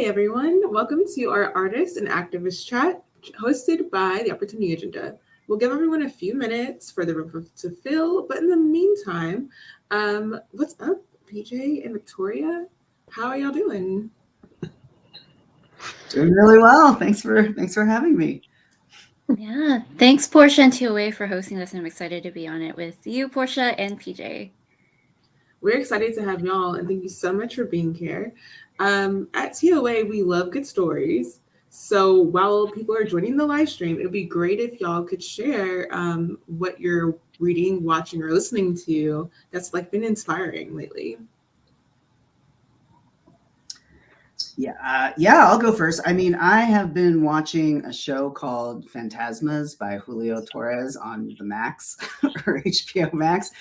everyone. Welcome to our Artist and Activist Chat hosted by the Opportunity Agenda. We'll give everyone a few minutes for the room to fill, but in the meantime, what's up, PJ and Victoria? How are y'all doing? Doing really well. Thanks for having me. Yeah, thanks Porshéa and TOA for hosting this. I'm excited to be on it with you, Porshéa, and PJ. We're excited to have y'all, and thank you so much for being here. At TOA, we love good stories. So while people are joining the live stream, it would be great if y'all could share what you're reading, watching, or listening to that's like been inspiring lately. Yeah, I'll go first. I mean, I have been watching a show called Phantasmas by Julio Torres on the Max or HBO Max.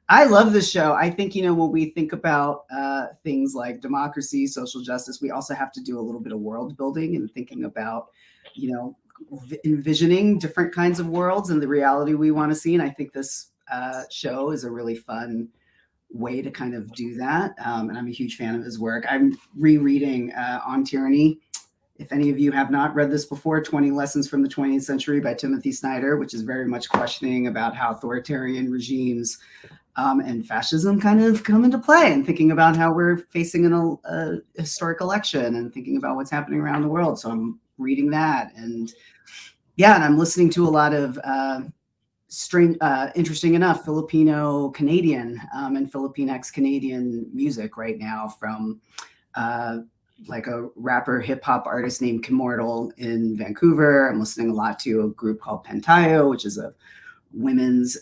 I love this show. I think, when we think about things like democracy, social justice, we also have to do a little bit of world building and thinking about, envisioning different kinds of worlds and the reality we want to see. And I think this show is a really fun way to kind of do that. And I'm a huge fan of his work. I'm rereading On Tyranny. If any of you have not read this before, 20 Lessons from the 20th Century by Timothy Snyder, which is very much questioning about how authoritarian regimes and fascism kind of come into play, and thinking about how we're facing a historic election and thinking about what's happening around the world. So I'm reading that. And I'm listening to a lot of interesting enough, Filipino Canadian and Filipinx Canadian music right now from like a rapper hip hop artist named Kimmortal in Vancouver. I'm listening a lot to a group called Pentayo, which is a women's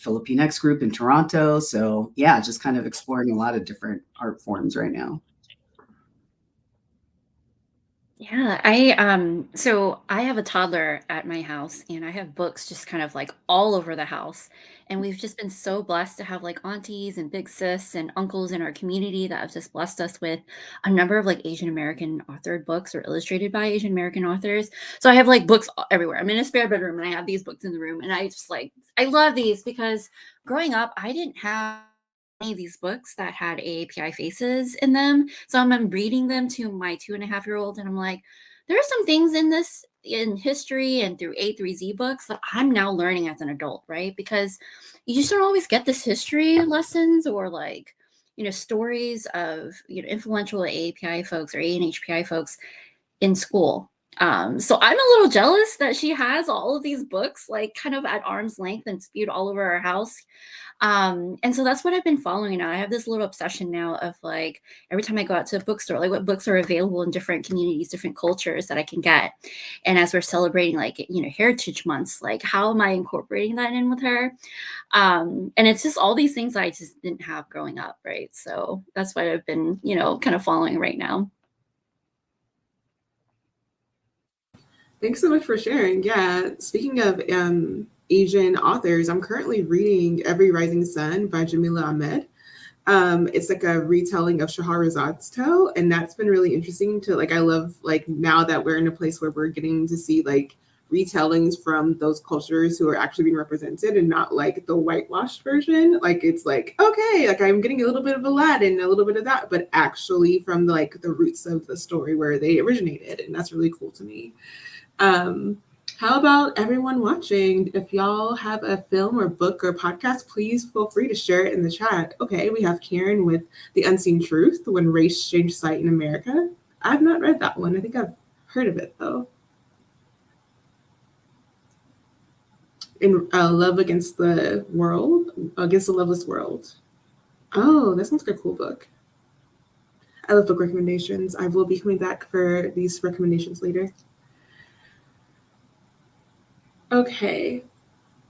Filipinx group in Toronto. So just kind of exploring a lot of different art forms right now. Yeah, so I have a toddler at my house, and I have books just kind of like all over the house. And we've just been so blessed to have like aunties and big sis and uncles in our community that have just blessed us with a number of like Asian American authored books or illustrated by Asian American authors. So I have like books everywhere. I'm in a spare bedroom and I have these books in the room, and I love these because growing up I didn't have any of these books that had AAPI faces in them. So I'm reading them to my 2.5-year-old, and I'm like, there are some things in history and through A through Z books that I'm now learning as an adult, right? Because you just don't always get this history lessons or like, stories of, influential AAPI folks or ANHPI folks in school. So I'm a little jealous that she has all of these books like kind of at arm's length and spewed all over our house. And so that's what I've been following now. I have this little obsession now of like every time I go out to a bookstore, like what books are available in different communities, different cultures that I can get. And as we're celebrating like, Heritage Months, like how am I incorporating that in with her? And it's just all these things I just didn't have growing up, right? So that's what I've been, kind of following right now. Thanks so much for sharing. Yeah, speaking of Asian authors, I'm currently reading Every Rising Sun by Jamila Ahmed. It's like a retelling of Shahrazad's tale, and that's been really interesting to like. I love like now that we're in a place where we're getting to see like retellings from those cultures who are actually being represented and not like the whitewashed version. Like it's like, okay, like I'm getting a little bit of Aladdin, a little bit of that, but actually from like the roots of the story where they originated, and that's really cool to me. How about everyone watching? If y'all have a film or book or podcast, please feel free to share it in the chat. Okay, we have Karen with The Unseen Truth, When Race Changed Sight in America. I've not read that one. I think I've heard of it though. In Love Against the World, Against the Loveless World. Oh, that sounds like a cool book. I love book recommendations. I will be coming back for these recommendations later. Okay.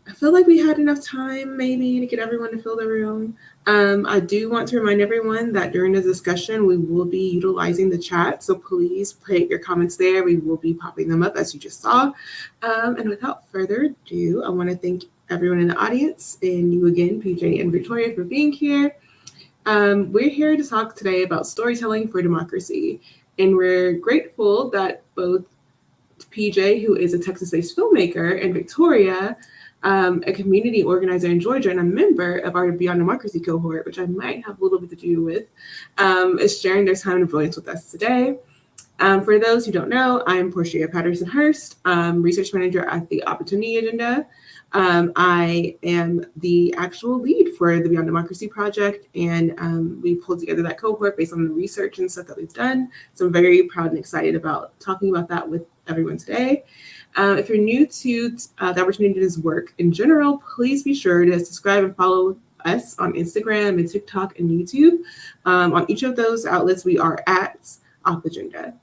I feel like we had enough time maybe to get everyone to fill the room. I do want to remind everyone that during the discussion, we will be utilizing the chat. So please put your comments there. We will be popping them up as you just saw. And without further ado, I want to thank everyone in the audience and you again, PJ and Victoria, for being here. We're here to talk today about storytelling for democracy. And we're grateful that both PJ, who is a Texas-based filmmaker, and Victoria, a community organizer in Georgia and a member of our Beyond Democracy cohort, which I might have a little bit to do with, is sharing their time and brilliance with us today. For those who don't know, I'm Porshéa Patterson-Hurst, research manager at the Opportunity Agenda. I am the actual lead for the Beyond Democracy project, and we pulled together that cohort based on the research and stuff that we've done. So I'm very proud and excited about talking about that with everyone today. If you're new to the Opportunity's work in general, please be sure to subscribe and follow us on Instagram and TikTok and YouTube. On each of those outlets, we are at Op Agenda.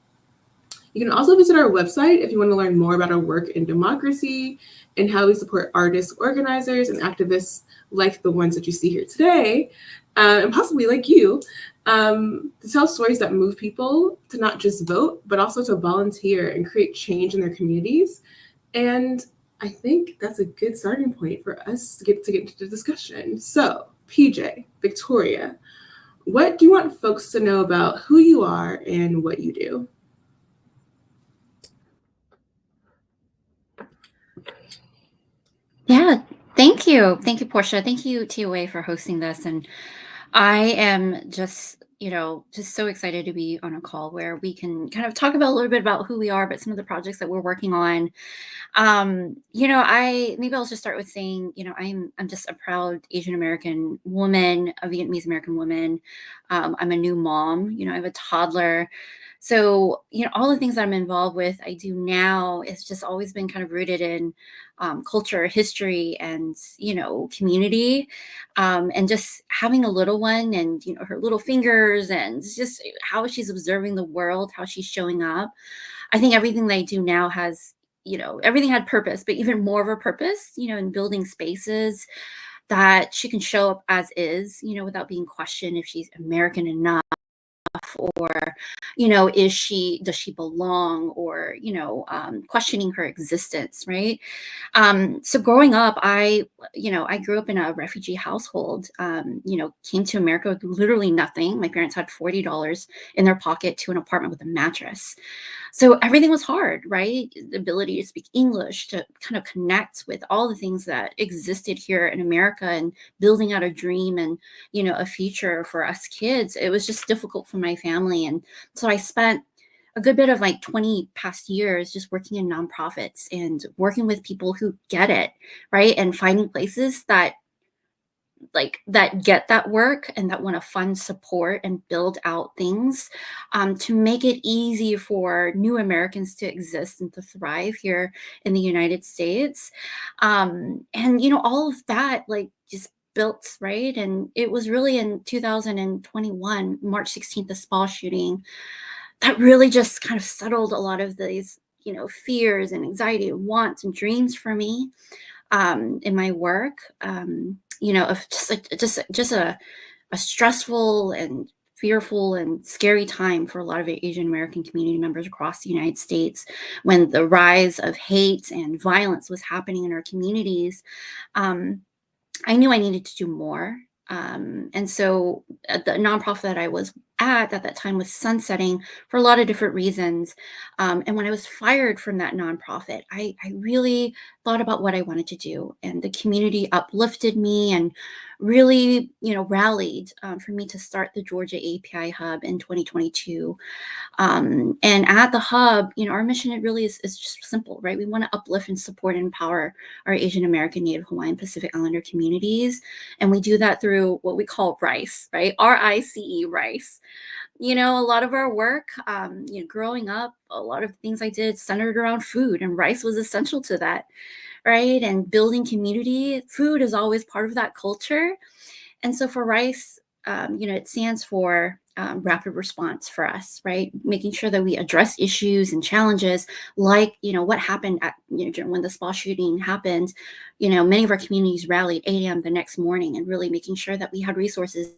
You can also visit our website if you want to learn more about our work in democracy and how we support artists, organizers, and activists like the ones that you see here today, and possibly like you, to tell stories that move people to not just vote, but also to volunteer and create change in their communities. And I think that's a good starting point for us to get into the discussion. So, PJ, Victoria, what do you want folks to know about who you are and what you do? Yeah, thank you. Thank you, Porshéa. Thank you, TOA, for hosting this. And I am just, just so excited to be on a call where we can kind of talk about a little bit about who we are, but some of the projects that we're working on. Maybe I'll just start with saying, I'm just a proud Asian American woman, a Vietnamese American woman. I'm a new mom. I have a toddler. So, all the things that I'm involved with, I do now. It's just always been kind of rooted in culture, history, and community, and just having a little one, and her little fingers, and just how she's observing the world, how she's showing up. I think everything that I do now has, everything had purpose, but even more of a purpose, in building spaces that she can show up as is, without being questioned if she's American enough, or does she belong, or questioning her existence, right? So growing up, I grew up in a refugee household. Came to America with literally nothing. My parents had $40 in their pocket to an apartment with a mattress. So everything was hard, right? The ability to speak English, to kind of connect with all the things that existed here in America, and building out a dream and, a future for us kids. It was just difficult for my family. And so I spent a good bit of like 20 past years just working in nonprofits and working with people who get it, right? And finding places that get that work and that want to fund, support, and build out things, to make it easy for new Americans to exist and to thrive here in the United States. And all of that just built, right? And it was really in 2021, March 16th, the spa shooting, that really just kind of settled a lot of these fears and anxiety and wants and dreams for me, in my work, of just a stressful and fearful and scary time for a lot of Asian American community members across the United States, when the rise of hate and violence was happening in our communities. I knew I needed to do more. And so the nonprofit that I was at that time was sunsetting for a lot of different reasons. And when I was fired from that nonprofit, I really thought about what I wanted to do. And the community uplifted me and really, rallied for me to start the Georgia API Hub in 2022. And at the hub, our mission, it really is just simple, right? We want to uplift and support and empower our Asian American, Native Hawaiian, Pacific Islander communities. And we do that through what we call RICE, right? RICE, RICE. A lot of our work, growing up, a lot of things I did centered around food, and rice was essential to that, right? And building community, food is always part of that culture. And so for RICE, it stands for rapid response for us, right? Making sure that we address issues and challenges like, what happened at, when the spa shooting happened. Many of our communities rallied 8 a.m. the next morning, and really making sure that we had resources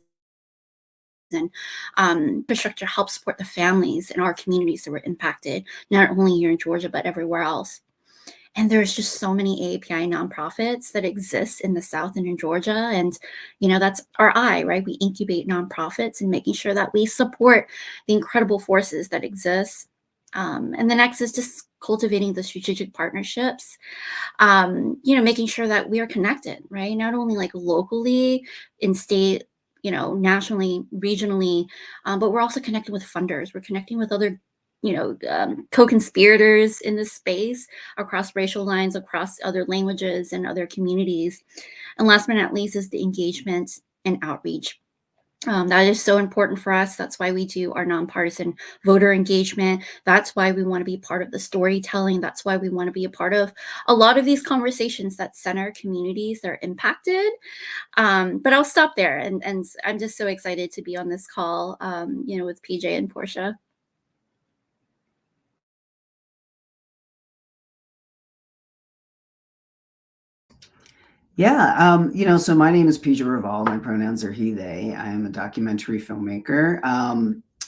and infrastructure to help support the families in our communities that were impacted, not only here in Georgia, but everywhere else. And there's just so many API nonprofits that exist in the South and in Georgia. And, that's our eye, right? We incubate nonprofits and making sure that we support the incredible forces that exist. And the next is just cultivating the strategic partnerships, making sure that we are connected, right? Not only like locally, in state, nationally, regionally, but we're also connecting with funders. We're connecting with other co-conspirators in this space across racial lines, across other languages and other communities. And last but not least is the engagement and outreach. That is so important for us. That's why we do our nonpartisan voter engagement. That's why we want to be part of the storytelling. That's why we want to be a part of a lot of these conversations that center communities that are impacted. But I'll stop there. And I'm just so excited to be on this call, with PJ and Porshéa. Yeah, so my name is PJ Raval. My pronouns are he, they. I am a documentary filmmaker.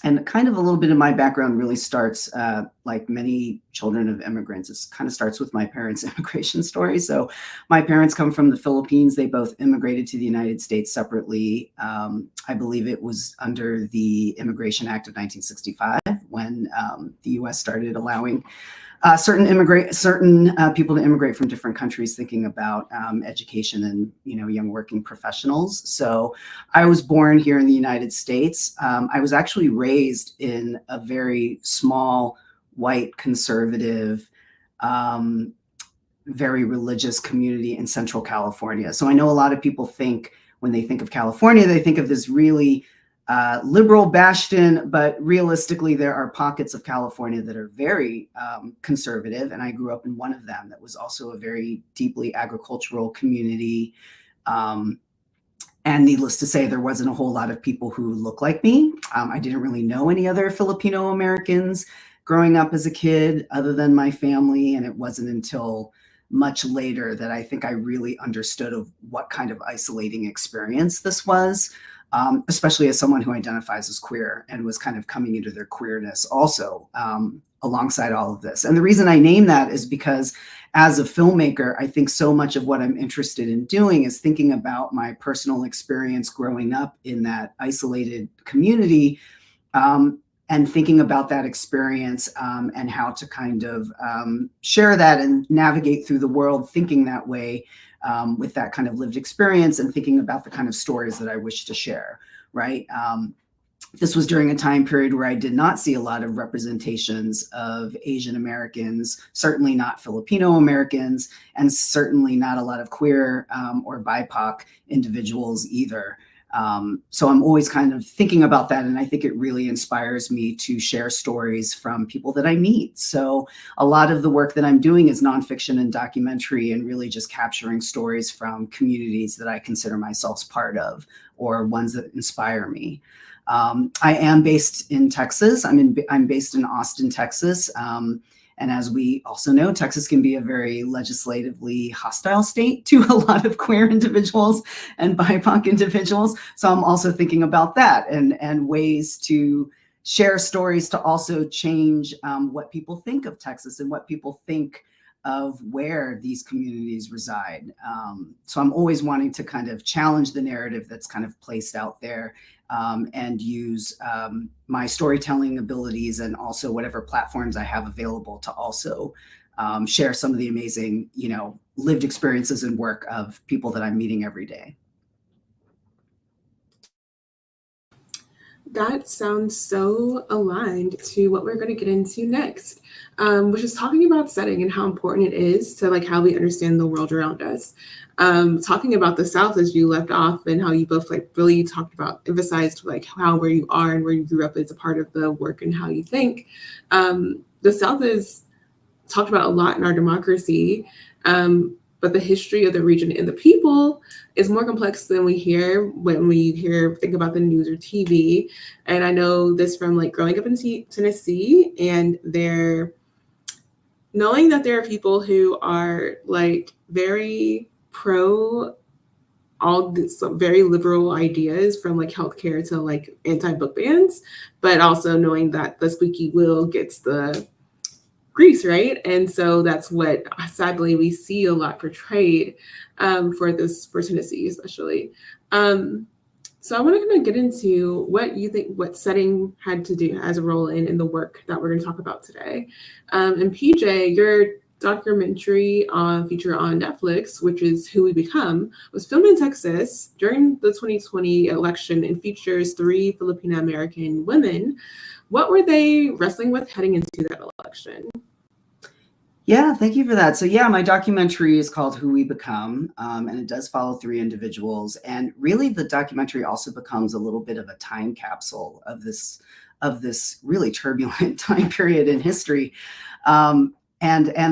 And kind of a little bit of my background really starts, like many children of immigrants, it kind of starts with my parents' immigration story. So my parents come from the Philippines. They both immigrated to the United States separately. I believe it was under the Immigration Act of 1965 when the US started allowing certain people to immigrate from different countries, thinking about education and young working professionals. So I was born here in the United States. I was actually raised in a very small, white, conservative, very religious community in Central California. So I know a lot of people think when they think of California, they think of this really liberal bastion, but realistically, there are pockets of California that are very conservative, and I grew up in one of them that was also a very deeply agricultural community. And needless to say, there wasn't a whole lot of people who look like me. I didn't really know any other Filipino Americans growing up as a kid other than my family, and it wasn't until much later that I think I really understood of what kind of isolating experience this was. Especially as someone who identifies as queer and was kind of coming into their queerness also alongside all of this. And the reason I name that is because as a filmmaker, I think so much of what I'm interested in doing is thinking about my personal experience growing up in that isolated community, and thinking about that experience and how to kind of share that and navigate through the world thinking that way. With that kind of lived experience and thinking about the kind of stories that I wish to share, right? This was during a time period where I did not see a lot of representations of Asian Americans, certainly not Filipino Americans, and certainly not a lot of queer or BIPOC individuals either. So I'm always kind of thinking about that. And I think it really inspires me to share stories from people that I meet. So a lot of the work that I'm doing is nonfiction and documentary and really just capturing stories from communities that I consider myself part of or ones that inspire me. I am based in Texas. I'm based in Austin, Texas. And as we also know, Texas can be a very legislatively hostile state to a lot of queer individuals and BIPOC individuals. So I'm also thinking about that and ways to share stories to also change what people think of Texas and what people think of where these communities reside. So I'm always wanting to kind of challenge the narrative that's kind of placed out there and use my storytelling abilities and also whatever platforms I have available to also share some of the amazing, lived experiences and work of people that I'm meeting every day. That sounds so aligned to what we're going to get into next, which is talking about setting and how important it is to how we understand the world around us. Talking about the South as you left off and how you both really talked about, emphasized how where you are and where you grew up is a part of the work and how you think. The South is talked about a lot in our democracy, but the history of the region and the people is more complex than we hear when we think about the news or TV. And I know this from growing up in Tennessee, and knowing that there are people who are very pro all this very liberal ideas from healthcare to anti-book bans, but also knowing that the squeaky wheel gets the grease, right? And so that's what sadly we see a lot portrayed for Tennessee especially. So I want to kind of get into what you think what setting had to do as a role in the work that we're going to talk about today. And PJ, you're documentary feature on Netflix, which is Who We Become, was filmed in Texas during the 2020 election and features 3 Filipino American women. What were they wrestling with heading into that election? Yeah, thank you for that. So yeah, my documentary is called Who We Become, and it does follow 3 individuals. And really, the documentary also becomes a little bit of a time capsule of this really turbulent time period in history. And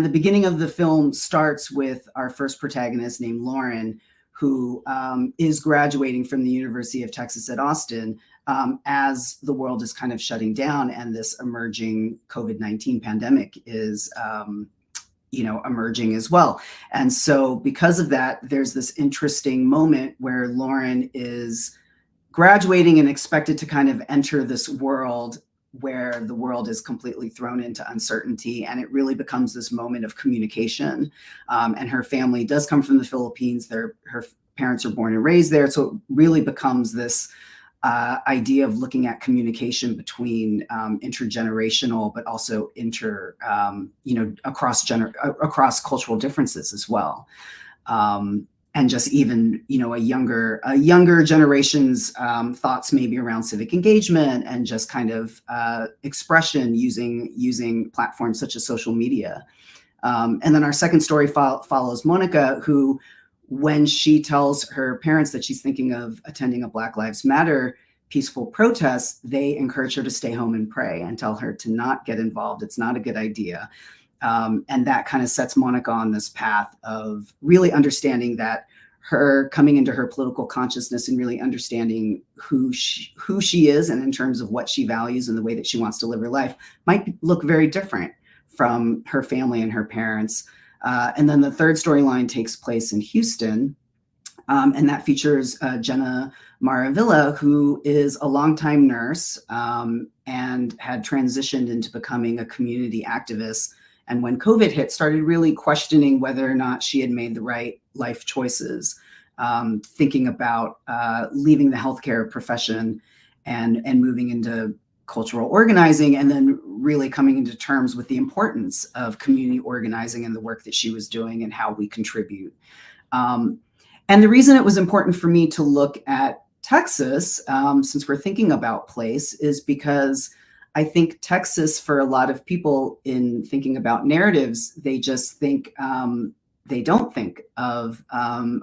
the beginning of the film starts with our first protagonist named Lauren, who is graduating from the University of Texas at Austin as the world is kind of shutting down and this emerging COVID-19 pandemic is emerging as well. And so because of that, there's this interesting moment where Lauren is graduating and expected to kind of enter this world where the world is completely thrown into uncertainty, and it really becomes this moment of communication. And her family does come from the Philippines. Her parents are born and raised there, so it really becomes this idea of looking at communication between intergenerational, but also across cultural differences as well. And just even a younger generation's thoughts maybe around civic engagement and just kind of expression using platforms such as social media. And then our second story follows Monica, who, when she tells her parents that she's thinking of attending a Black Lives Matter peaceful protest, they encourage her to stay home and pray and tell her to not get involved. It's not a good idea. And that kind of sets Monica on this path of really understanding that her coming into her political consciousness and really understanding who she is and in terms of what she values and the way that she wants to live her life might look very different from her family and her parents. And then the third storyline takes place in Houston, and that features Jenna Maravilla, who is a longtime nurse and had transitioned into becoming a community activist. And when COVID hit, started really questioning whether or not she had made the right life choices, thinking about leaving the healthcare profession and moving into cultural organizing, and then really coming into terms with the importance of community organizing and the work that she was doing and how we contribute. And the reason it was important for me to look at Texas, since we're thinking about place, is because I think Texas, for a lot of people in thinking about narratives, they just think, they don't think of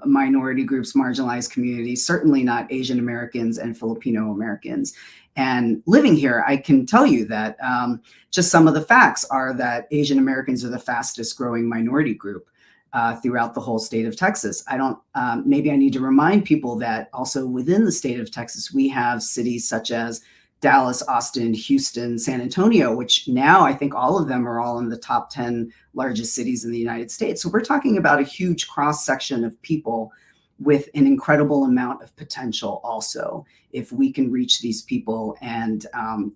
minority groups, marginalized communities, certainly not Asian Americans and Filipino Americans. And living here, I can tell you that just some of the facts are that Asian Americans are the fastest growing minority group throughout the whole state of Texas. Maybe I need to remind people that also within the state of Texas, we have cities such as Dallas, Austin, Houston, San Antonio, which now I think all of them are all in the top 10 largest cities in the United States. So we're talking about a huge cross section of people with an incredible amount of potential also, if we can reach these people and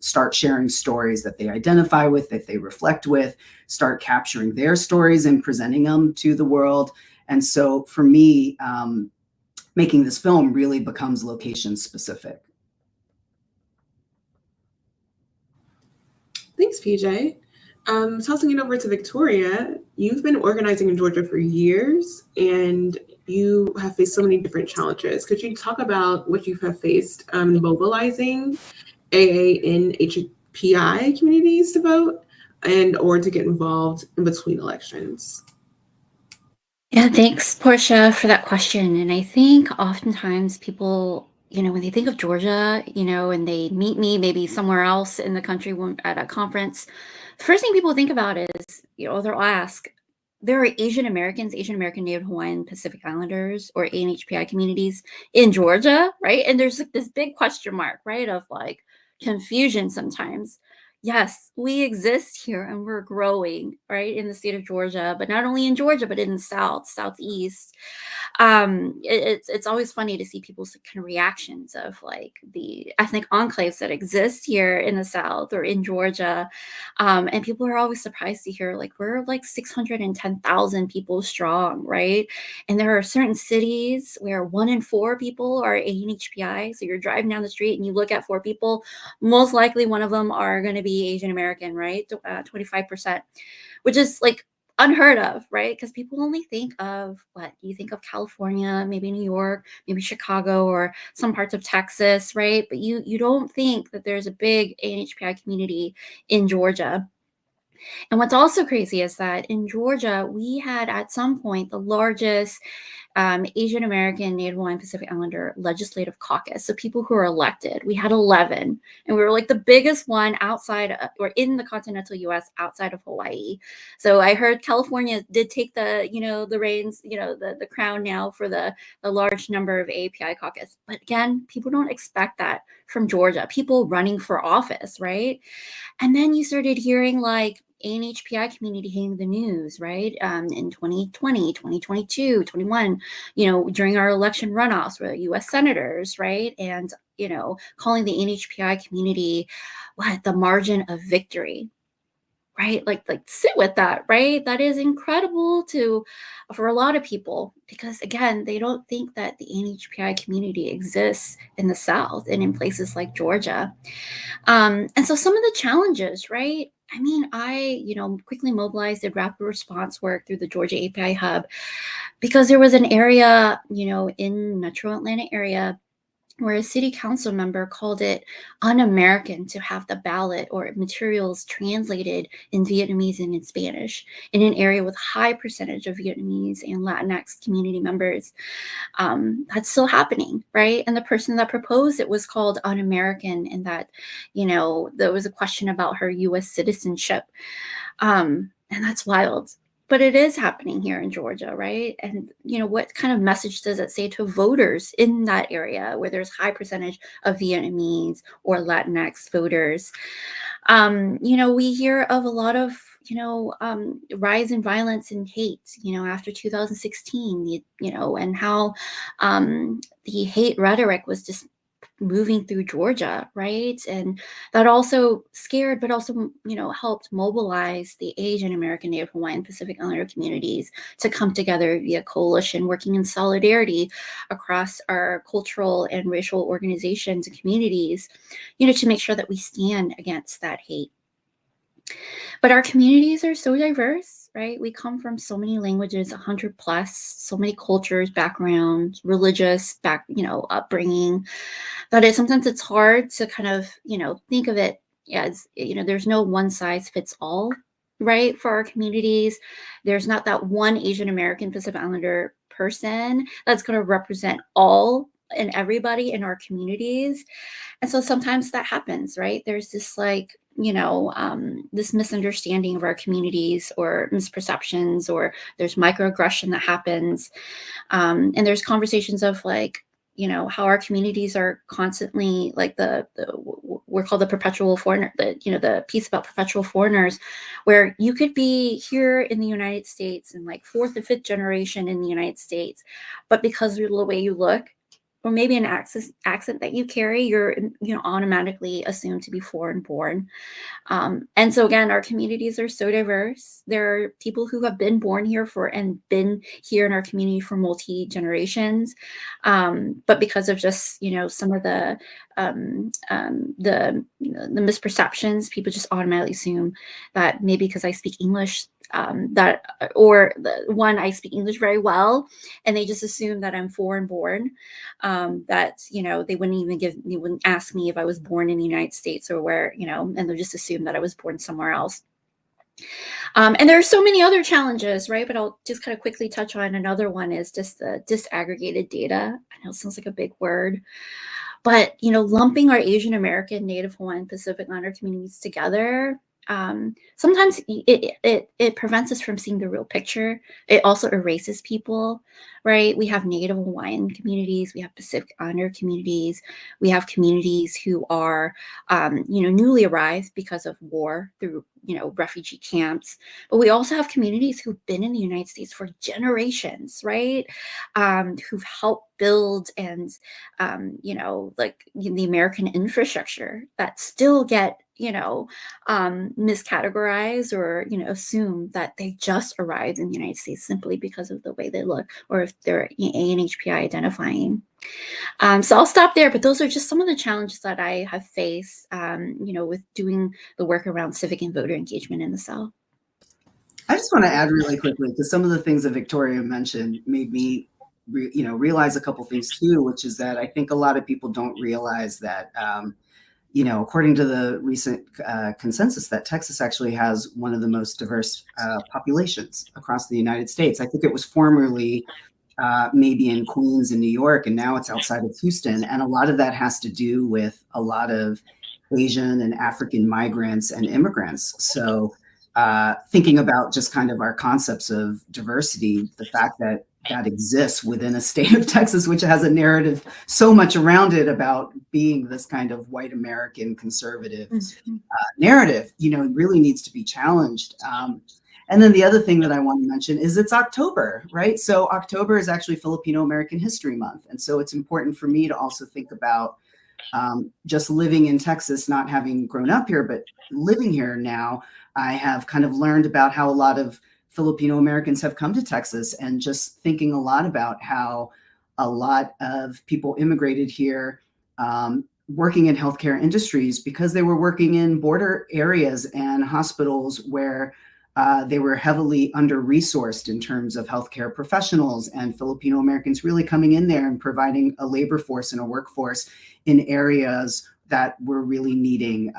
start sharing stories that they identify with, that they reflect with, start capturing their stories and presenting them to the world. And so for me, making this film really becomes location specific. Thanks, PJ. Tossing it over to Victoria, you've been organizing in Georgia for years and you have faced so many different challenges. Could you talk about what you have faced mobilizing AA and HPI communities to vote and or to get involved in between elections? Yeah, thanks, Porshéa, for that question. And I think oftentimes people, when they think of Georgia, and they meet me maybe somewhere else in the country at a conference, the first thing people think about is, they'll ask, there are Asian American, Native Hawaiian, Pacific Islanders, or ANHPI communities in Georgia, right? And there's like this big question mark, right, of like confusion sometimes. Yes, we exist here and we're growing, right, in the state of Georgia, but not only in Georgia, but in the South, Southeast. It's always funny to see people's kind of reactions of like the ethnic enclaves that exist here in the South or in Georgia. And people are always surprised to hear like we're like 610,000 people strong, right? And there are certain cities where 1 in 4 people are ANHPI. So you're driving down the street and you look at 4 people, most likely one of them are going to be Asian American, right? 25%, which is like unheard of, right? Because people only think of what you think of California, maybe New York, maybe Chicago, or some parts of Texas, right? But you don't think that there's a big ANHPI community in Georgia. And what's also crazy is that in Georgia, we had at some point the largest Asian American, Native Hawaiian, Pacific Islander legislative caucus. So people who are elected, we had 11, and we were like the biggest one outside or in the continental U.S. outside of Hawaii. So I heard California did take the, the reins, the crown now for the large number of API caucus. But again, people don't expect that from Georgia. People running for office, right? And then you started hearing like ANHPI community hitting the news, right? In 2020, 2022, 21, during our election runoffs with US senators, right? And, calling the ANHPI community, the margin of victory, right? Like sit with that, right? That is incredible for a lot of people, because again, they don't think that the ANHPI community exists in the South and in places like Georgia. And so some of the challenges, right? I mean, I, quickly mobilized, did rapid response work through the Georgia API Hub, because there was an area, in Metro Atlanta area where a city council member called it un-American to have the ballot or materials translated in Vietnamese and in Spanish in an area with high percentage of Vietnamese and Latinx community members. That's still happening, right? And the person that proposed it was called un-American, and that, there was a question about her U.S. citizenship. And that's wild. But it is happening here in Georgia, right? And, what kind of message does it say to voters in that area where there's high percentage of Vietnamese or Latinx voters? We hear of a lot of, rise in violence and hate, after 2016, and how the hate rhetoric was just moving through Georgia, right? And that also scared, but also, helped mobilize the Asian American, Native Hawaiian, Pacific Islander communities to come together via coalition, working in solidarity across our cultural and racial organizations and communities, to make sure that we stand against that hate. But our communities are so diverse, right? We come from so many languages, 100 plus, so many cultures, backgrounds, religious upbringing, that sometimes it's hard to kind of, think of it as, there's no one size fits all, right? For our communities, there's not that one Asian American Pacific Islander person that's going to represent all and everybody in our communities. And so sometimes that happens, right? There's this this misunderstanding of our communities, or misperceptions, or there's microaggression that happens. And there's conversations of how our communities are constantly we're called the perpetual foreigner, the piece about perpetual foreigners, where you could be here in the United States and like fourth and fifth generation in the United States, but because of the way you look, or maybe an accent that you carry, you're automatically assumed to be foreign born. And so again, our communities are so diverse. There are people who have been born here and been here in our community for multi-generations. But because of just, some of the misperceptions, people just automatically assume that maybe because I speak English, I speak English very well, and they just assume that I'm foreign born, that, they wouldn't ask me if I was born in the United States or where, and they'll just assume that I was born somewhere else. And there are so many other challenges, right? But I'll just kind of quickly touch on another one, is just the disaggregated data. I know it sounds like a big word, but, lumping our Asian American, Native Hawaiian, Pacific Islander communities together, sometimes it prevents us from seeing the real picture. It also erases people, right? We have Native Hawaiian communities, we have Pacific Islander communities, we have communities who are, newly arrived because of war through, refugee camps. But we also have communities who've been in the United States for generations, right? Who've helped build and, the American infrastructure that still get, miscategorized or, assume that they just arrived in the United States simply because of the way they look, or if they're ANHPI identifying. So I'll stop there, but those are just some of the challenges that I have faced, with doing the work around civic and voter engagement in the South. I just want to add really quickly, because some of the things that Victoria mentioned made me realize a couple things too, which is that I think a lot of people don't realize that according to the recent consensus, that Texas actually has one of the most diverse populations across the United States. I think it was formerly maybe in Queens and New York, and now it's outside of Houston. And a lot of that has to do with a lot of Asian and African migrants and immigrants. So thinking about just kind of our concepts of diversity, the fact that that exists within a state of Texas, which has a narrative so much around it about being this kind of white American conservative narrative, really needs to be challenged. And then the other thing that I want to mention is it's October, right? So October is actually Filipino American History Month. And so it's important for me to also think about just living in Texas, not having grown up here, but living here now. I have kind of learned about how a lot of Filipino Americans have come to Texas, and just thinking a lot about how a lot of people immigrated here working in healthcare industries because they were working in border areas and hospitals where they were heavily under-resourced in terms of healthcare professionals, and Filipino Americans really coming in there and providing a labor force and a workforce in areas that were really needing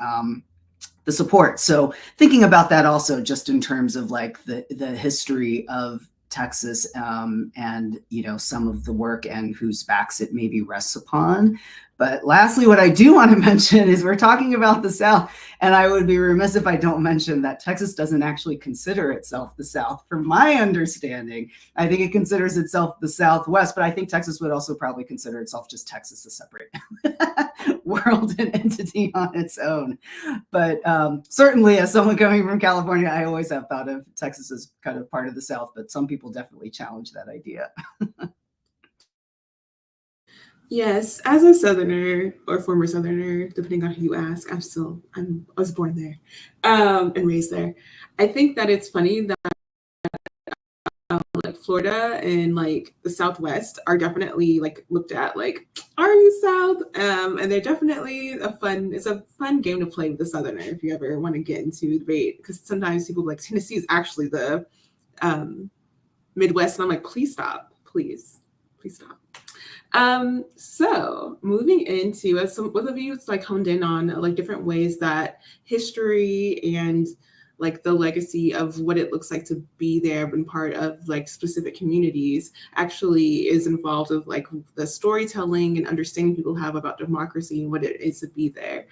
the support. So thinking about that also just in terms of like the history of Texas and some of the work and whose backs it maybe rests upon. But lastly, what I do want to mention is we're talking about the South, and I would be remiss if I don't mention that Texas doesn't actually consider itself the South. From my understanding, I think it considers itself the Southwest, but I think Texas would also probably consider itself just Texas, a separate world and entity on its own. But certainly, as someone coming from California, I always have thought of Texas as kind of part of the South, but some people definitely challenge that idea. Yes, as a Southerner or former Southerner, depending on who you ask, I was born there and raised there. I think that it's funny that like Florida and like the Southwest are definitely like looked at like, are you South? And they're definitely it's a fun game to play with the Southerner if you ever want to get into debate, because sometimes people like Tennessee is actually the Midwest, and I'm like, please stop, please stop. So moving into, as both of you like honed in on like different ways that history and like the legacy of what it looks like to be there and part of like specific communities actually is involved with like the storytelling and understanding people have about democracy and what it is to be there.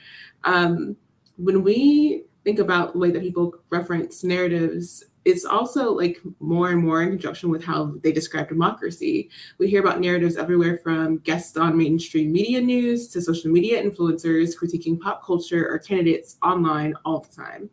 When we think about the way that people reference narratives, it's also like more and more in conjunction with how they describe democracy. We hear about narratives everywhere from guests on mainstream media news to social media influencers critiquing pop culture or candidates online all the time.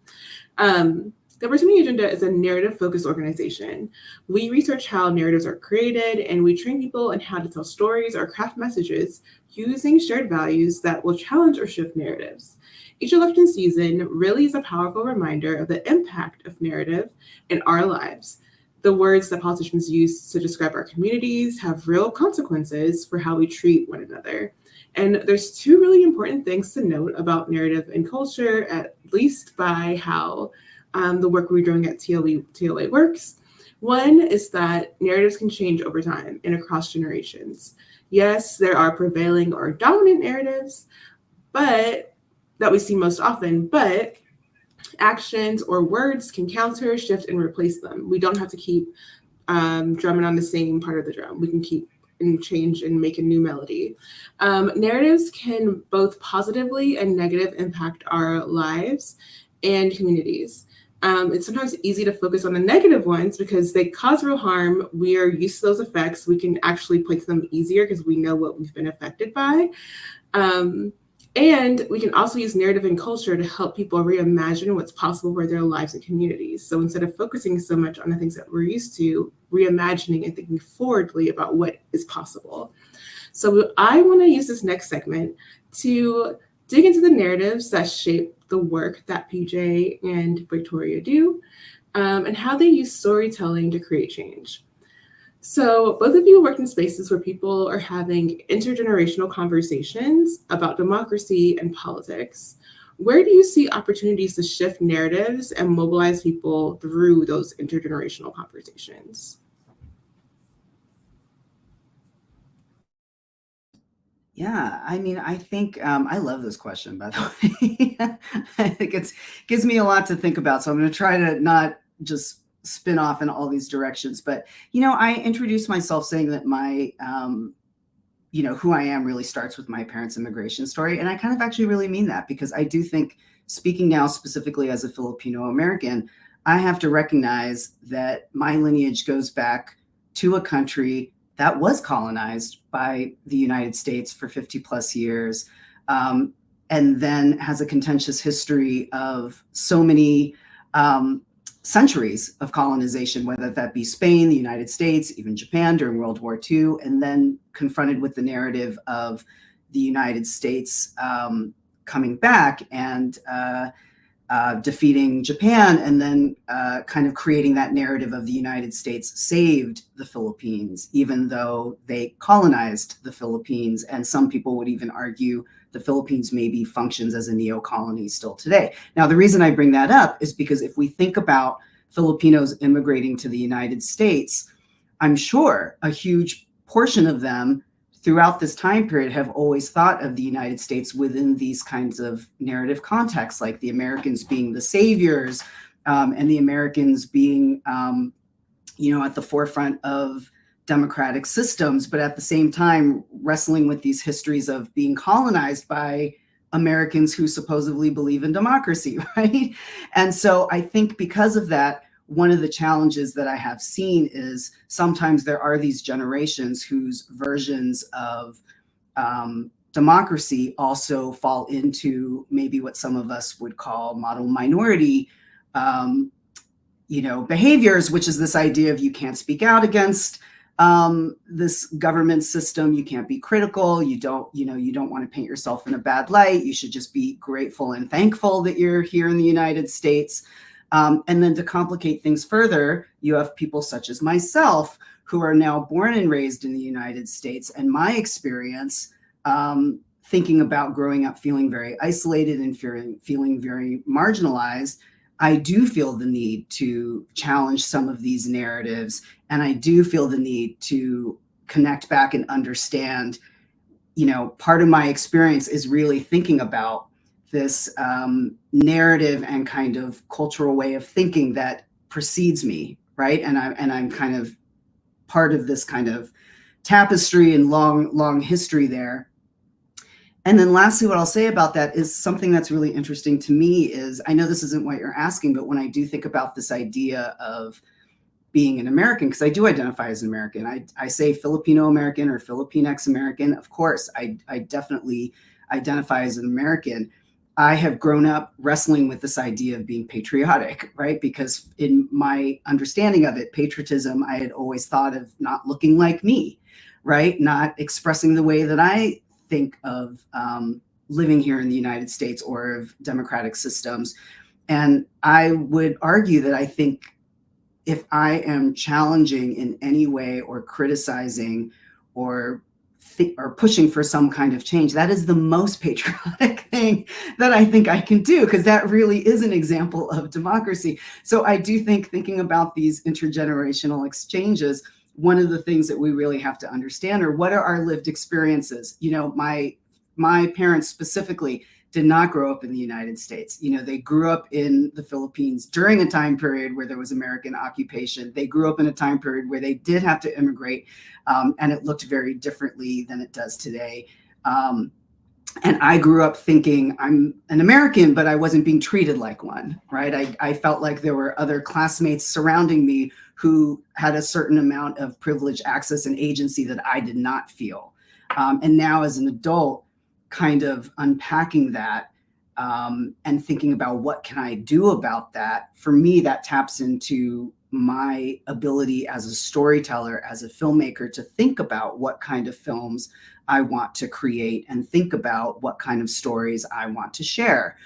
The Opportunity Agenda is a narrative-focused organization. We research how narratives are created, and we train people in how to tell stories or craft messages using shared values that will challenge or shift narratives. Each election season really is a powerful reminder of the impact of narrative in our lives. The words that politicians use to describe our communities have real consequences for how we treat one another. And there's two really important things to note about narrative and culture, at least by how the work we're doing at TLA works. One is that narratives can change over time and across generations. Yes, there are prevailing or dominant narratives, but that we see most often, but actions or words can counter, shift, and replace them. We don't have to keep drumming on the same part of the drum. We can keep and change and make a new melody. Narratives can both positively and negative impact our lives and communities. It's sometimes easy to focus on the negative ones because they cause real harm. We are used to those effects. We can actually point to them easier because we know what we've been affected by. And we can also use narrative and culture to help people reimagine what's possible for their lives and communities. So instead of focusing so much on the things that we're used to, reimagining and thinking forwardly about what is possible. So I want to use this next segment to dig into the narratives that shape the work that PJ and Victoria do, and how they use storytelling to create change. So both of you work in spaces where people are having intergenerational conversations about democracy and politics. Where do you see opportunities to shift narratives and mobilize people through those intergenerational conversations? Yeah, I mean, I think I love this question, by the way. I think it gives me a lot to think about. So I'm going to try to not just spin off in all these directions. But, I introduced myself saying that my, who I am really starts with my parents' immigration story. And I kind of actually really mean that, because I do think, speaking now specifically as a Filipino American, I have to recognize that my lineage goes back to a country that was colonized by the United States for 50 plus years, and then has a contentious history of so many centuries of colonization, whether that be Spain, the United States, even Japan during World War II, and then confronted with the narrative of the United States coming back and defeating Japan, and then kind of creating that narrative of the United States saved the Philippines, even though they colonized the Philippines. And some people would even argue the Philippines maybe functions as a neo-colony still today. Now, the reason I bring that up is because if we think about Filipinos immigrating to the United States, I'm sure a huge portion of them throughout this time period have always thought of the United States within these kinds of narrative contexts, like the Americans being the saviors, and the Americans being, at the forefront of democratic systems, but at the same time wrestling with these histories of being colonized by Americans who supposedly believe in democracy, right? And so I think because of that, one of the challenges that I have seen is sometimes there are these generations whose versions of democracy also fall into maybe what some of us would call model minority behaviors, which is this idea of you can't speak out against this government system, you can't be critical, you don't want to paint yourself in a bad light, you should just be grateful and thankful that you're here in the United States. And then to complicate things further, you have people such as myself who are now born and raised in the United States. And my experience, thinking about growing up feeling very isolated and feeling very marginalized, I do feel the need to challenge some of these narratives. And I do feel the need to connect back and understand, part of my experience is really thinking about this narrative and kind of cultural way of thinking that precedes me, right? And I'm kind of part of this kind of tapestry and long history there. And then lastly, what I'll say about that is something that's really interesting to me is, I know this isn't what you're asking, but when I do think about this idea of being an American, because I do identify as an American, I say Filipino American or Filipinx American. Of course, I definitely identify as an American. I have grown up wrestling with this idea of being patriotic, right? Because in my understanding of it, patriotism, I had always thought of not looking like me, right? Not expressing the way that I think of living here in the United States or of democratic systems. And I would argue that I think if I am challenging in any way or criticizing or pushing for some kind of change, that is the most patriotic thing that I think I can do, because that really is an example of democracy. So I do think, thinking about these intergenerational exchanges, one of the things that we really have to understand are what are our lived experiences. My parents specifically did not grow up in the United States. They grew up in the Philippines during a time period where there was American occupation. They grew up in a time period where they did have to immigrate, and it looked very differently than it does today. And I grew up thinking I'm an American, but I wasn't being treated like one, right? I felt like there were other classmates surrounding me who had a certain amount of privilege, access, and agency that I did not feel. And now as an adult, kind of unpacking that and thinking about what can I do about that, for me, that taps into my ability as a storyteller, as a filmmaker, to think about what kind of films I want to create and think about what kind of stories I want to share.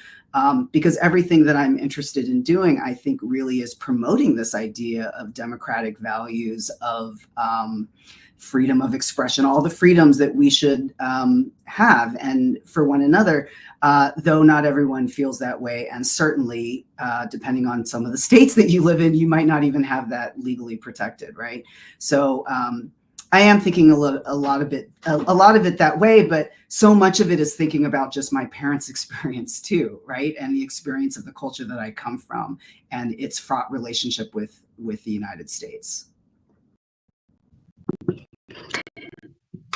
Because everything that I'm interested in doing, I think, really is promoting this idea of democratic values, of freedom of expression, all the freedoms that we should have and for one another, though not everyone feels that way. And certainly, depending on some of the states that you live in, you might not even have that legally protected, right? So I am thinking a lot of it that way, but so much of it is thinking about just my parents' experience too, right? And the experience of the culture that I come from and its fraught relationship with the United States.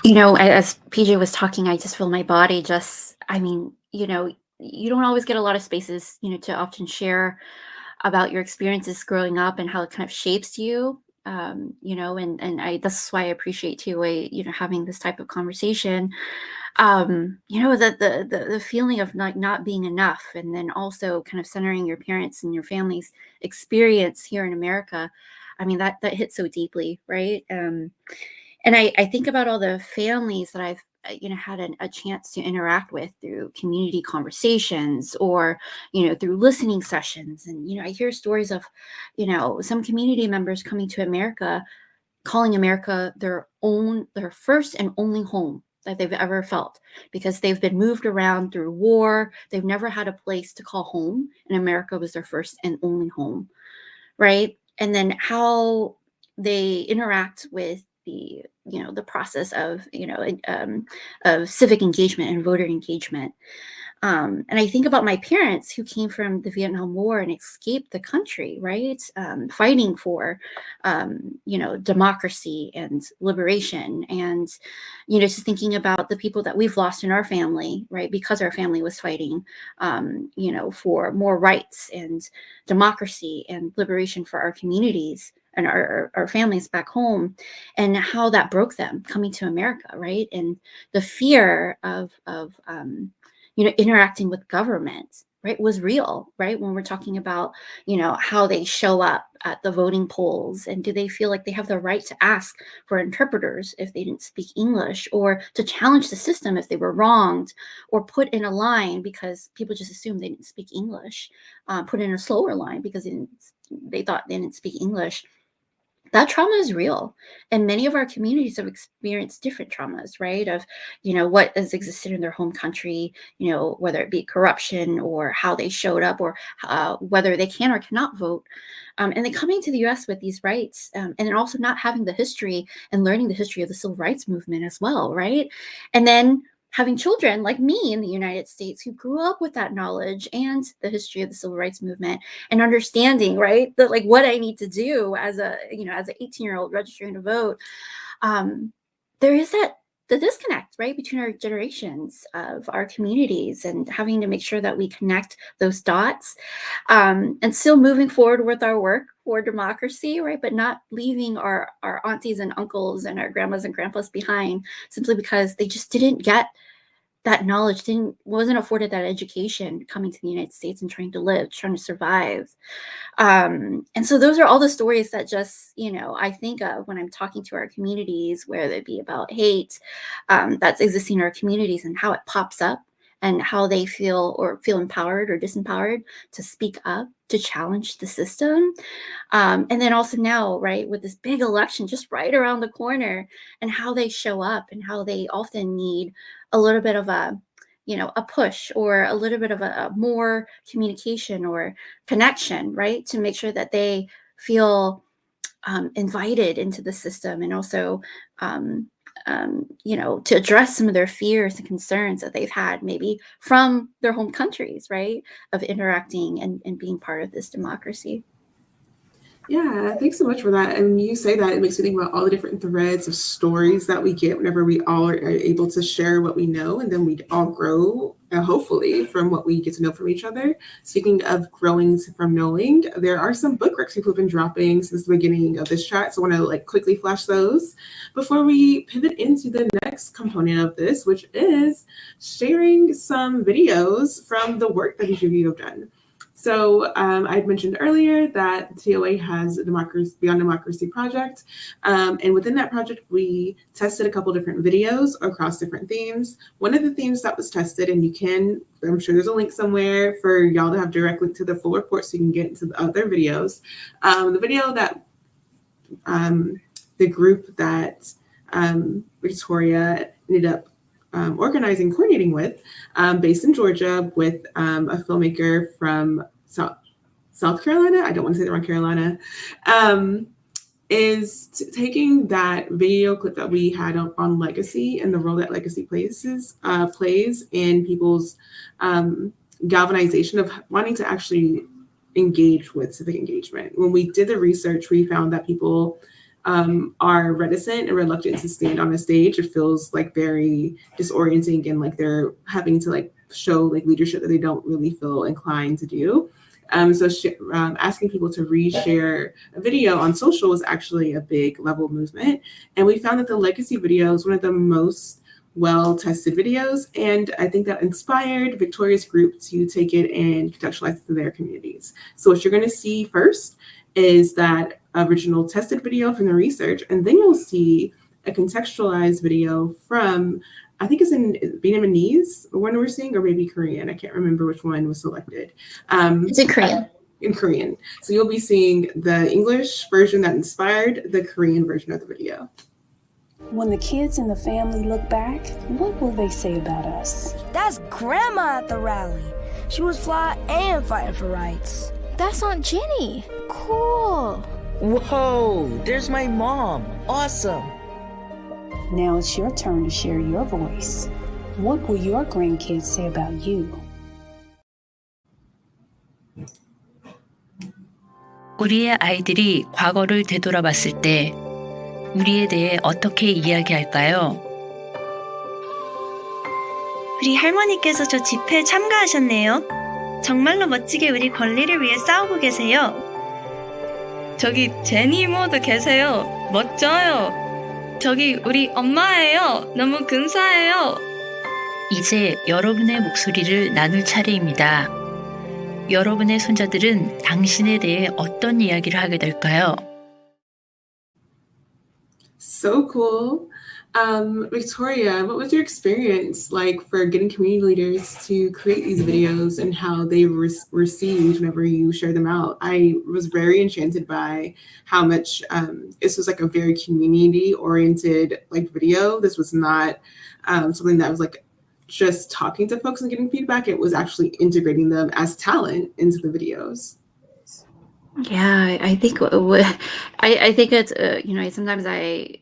You know, as PJ was talking, I just feel my body just, I mean, you know, you don't always get a lot of spaces, you know, to often share about your experiences growing up and how it kind of shapes you. You know, and that's why I appreciate too, you know, having this type of conversation. You know, the feeling of not being enough, and then also kind of centering your parents and your family's experience here in America. I mean, that hits so deeply, right? And I think about all the families that I've you know had a chance to interact with through community conversations or you know through listening sessions, and you know I hear stories of you know some community members coming to America, calling America their first and only home that they've ever felt, because they've been moved around through war. They've never had a place to call home, and America was their first and only home, right? And then how they interact with the you know the process of you know of civic engagement and voter engagement. And I think about my parents who came from the Vietnam War and escaped the country, right? Fighting for, you know, democracy and liberation. And, you know, just thinking about the people that we've lost in our family, right? Because our family was fighting, you know, for more rights and democracy and liberation for our communities and our families back home, and how that broke them coming to America, right? And the fear of you know, interacting with government, right, was real, right? When we're talking about, you know, how they show up at the voting polls, and do they feel like they have the right to ask for interpreters if they didn't speak English, or to challenge the system if they were wronged, or put in a line because people just assumed they didn't speak English, put in a slower line because they thought they didn't speak English. That trauma is real, and many of our communities have experienced different traumas, right? Of you know what has existed in their home country, you know, whether it be corruption or how they showed up, or whether they can or cannot vote, and then coming to the U.S. with these rights, and then also not having the history and learning the history of the civil rights movement as well, right? And then having children like me in the United States who grew up with that knowledge and the history of the civil rights movement, and understanding, right, that like what I need to do as a, you know, as an 18-year-old registering to vote. There is the disconnect, right, between our generations of our communities, and having to make sure that we connect those dots, and still moving forward with our work for democracy, right, but not leaving our aunties and uncles and our grandmas and grandpas behind simply because they just didn't get that knowledge, wasn't afforded that education coming to the United States and trying to live, trying to survive. And so those are all the stories that just, you know, I think of when I'm talking to our communities, whether it be about hate that's existing in our communities and how it pops up, and how they feel empowered or disempowered to speak up, to challenge the system. And then also now, right, with this big election just right around the corner, and how they show up, and how they often need a little bit of a, you know, a push, or a little bit of a more communication or connection, right, to make sure that they feel invited into the system, and also you know, to address some of their fears and concerns that they've had maybe from their home countries, right, of interacting and being part of this democracy. Yeah, thanks so much for that. And you say that, it makes me think about all the different threads of stories that we get whenever we all are able to share what we know, and then we all grow, hopefully, from what we get to know from each other. Speaking of growing from knowing, there are some book recs people have been dropping since the beginning of this chat, so I want to like quickly flash those before we pivot into the next component of this, which is sharing some videos from the work that each of you have done. So I'd mentioned earlier that TOA has a Beyond Democracy project. And within that project, we tested a couple different videos across different themes. One of the themes that was tested, and I'm sure there's a link somewhere for y'all to have direct link to the full report so you can get into the other videos. The video that the group that Victoria ended up coordinating with, based in Georgia, with a filmmaker from South Carolina. I don't want to say the wrong Carolina. Is taking that video clip that we had on legacy and the role that legacy plays in people's galvanization of wanting to actually engage with civic engagement. When we did the research, we found that people are reticent and reluctant to stand on a stage. It feels like very disorienting and like they're having to like show like leadership that they don't really feel inclined to do. So asking people to reshare a video on social was actually a big level movement. And we found that the legacy video is one of the most well-tested videos. And I think that inspired Victoria's group to take it and contextualize it to their communities. So what you're going to see first is that original tested video from the research, and then you'll see a contextualized video from, I think it's in Vietnamese, the one we're seeing, or maybe Korean. I can't remember which one was selected. It's in Korean. In Korean. So you'll be seeing the English version that inspired the Korean version of the video. When the kids in the family look back, what will they say about us? That's Grandma at the rally. She was fly and fighting for rights. That's Aunt Jenny. Cool. Whoa, there's my mom. Awesome. Now it's your turn to share your voice. What will your grandkids say about you? 우리의 아이들이 과거를 되돌아봤을 때 우리에 대해 어떻게 이야기할까요? 우리 할머니께서 저 집회에 참가하셨네요. 정말로 멋지게 우리 권리를 위해 싸우고 계세요. 저기 제니 이모도 계세요. 멋져요. 저기 우리 엄마예요. 너무 근사해요. 이제 여러분의 목소리를 나눌 차례입니다. 여러분의 손자들은 당신에 대해 어떤 이야기를 하게 될까요? So cool. Victoria, what was your experience like for getting community leaders to create these videos and how they received whenever you shared them out? I was very enchanted by how much this was like a very community-oriented like video. This was not something that was like just talking to folks and getting feedback. It was actually integrating them as talent into the videos. Yeah, I think I think it's sometimes I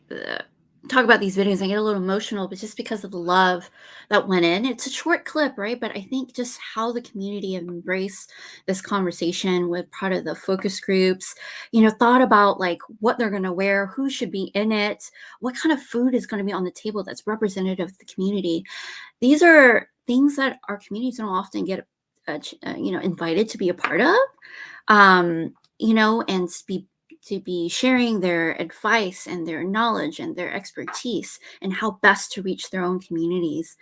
talk about these videos, I get a little emotional, but just because of the love that went in. It's a short clip, right? But I think just how the community embraced this conversation with part of the focus groups, thought about like what they're going to wear, who should be in it, what kind of food is going to be on the table that's representative of the community. These are things that our communities don't often get, invited to be a part of, and to be sharing their advice and their knowledge and their expertise and how best to reach their own communities.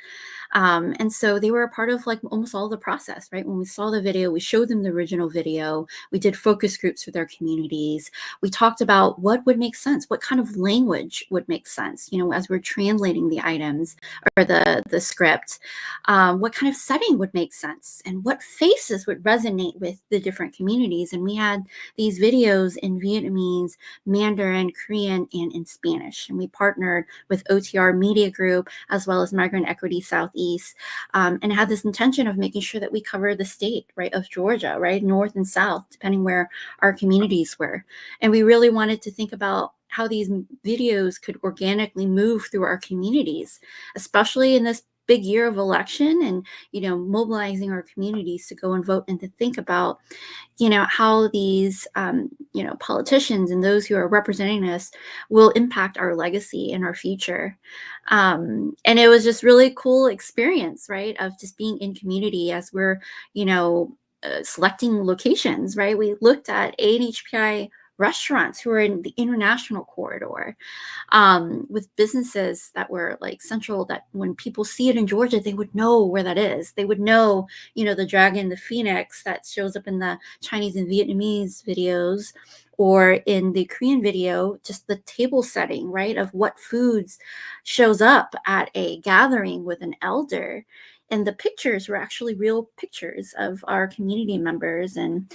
And so they were a part of like almost all the process, right? When we saw the video, we showed them the original video. We did focus groups with their communities. We talked about what would make sense, what kind of language would make sense, as we're translating the items or the script, what kind of setting would make sense and what faces would resonate with the different communities. And we had these videos in Vietnamese, Mandarin, Korean, and in Spanish. And we partnered with OTR Media Group as well as Migrant Equity Southeast, and had this intention of making sure that we cover the state, right, of Georgia, right, north and south, depending where our communities were. And we really wanted to think about how these videos could organically move through our communities, especially in this big year of election and, mobilizing our communities to go and vote and to think about, how these, politicians and those who are representing us will impact our legacy and our future. And it was just really cool experience, right, of just being in community as we're, selecting locations, right? We looked at ANHPI restaurants who are in the international corridor, with businesses that were like central, that when people see it in Georgia, they would know where that is. They would know, the dragon, the phoenix that shows up in the Chinese and Vietnamese videos, or in the Korean video, just the table setting, right, of what foods shows up at a gathering with an elder. and the pictures were actually real pictures of our community members, and